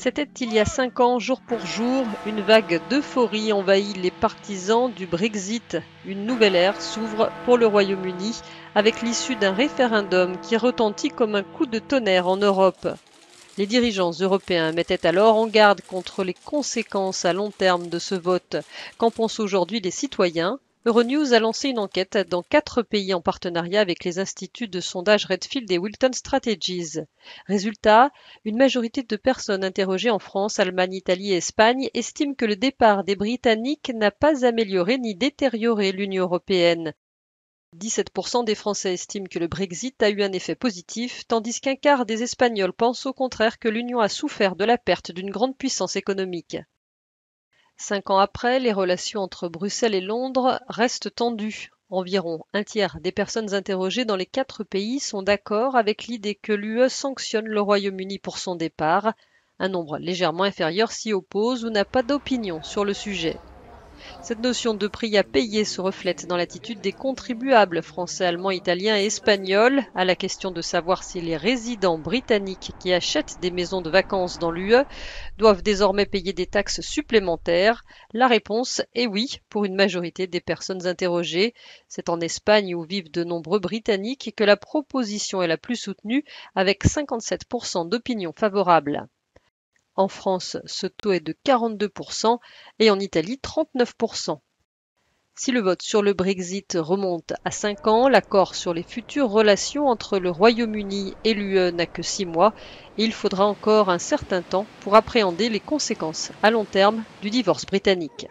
C'était il y a 5 ans, jour pour jour, une vague d'euphorie envahit les partisans du Brexit. Une nouvelle ère s'ouvre pour le Royaume-Uni avec l'issue d'un référendum qui retentit comme un coup de tonnerre en Europe. Les dirigeants européens mettaient alors en garde contre les conséquences à long terme de ce vote. Qu'en pensent aujourd'hui les citoyens ? Euronews a lancé une enquête dans 4 pays en partenariat avec les instituts de sondage Redfield et Wilton Strategies. Résultat, une majorité de personnes interrogées en France, Allemagne, Italie et Espagne estiment que le départ des Britanniques n'a pas amélioré ni détérioré l'Union européenne. 17% des Français estiment que le Brexit a eu un effet positif, tandis qu'un quart des Espagnols pensent au contraire que l'Union a souffert de la perte d'une grande puissance économique. 5 ans après, les relations entre Bruxelles et Londres restent tendues. Environ un tiers des personnes interrogées dans les 4 pays sont d'accord avec l'idée que l'UE sanctionne le Royaume-Uni pour son départ. Un nombre légèrement inférieur s'y oppose ou n'a pas d'opinion sur le sujet. Cette notion de prix à payer se reflète dans l'attitude des contribuables français, allemands, italiens et espagnols à la question de savoir si les résidents britanniques qui achètent des maisons de vacances dans l'UE doivent désormais payer des taxes supplémentaires. La réponse est oui pour une majorité des personnes interrogées. C'est en Espagne où vivent de nombreux Britanniques que la proposition est la plus soutenue avec 57% d'opinions favorables. En France, ce taux est de 42% et en Italie 39%. Si le vote sur le Brexit remonte à 5 ans, l'accord sur les futures relations entre le Royaume-Uni et l'UE n'a que 6 mois et il faudra encore un certain temps pour appréhender les conséquences à long terme du divorce britannique.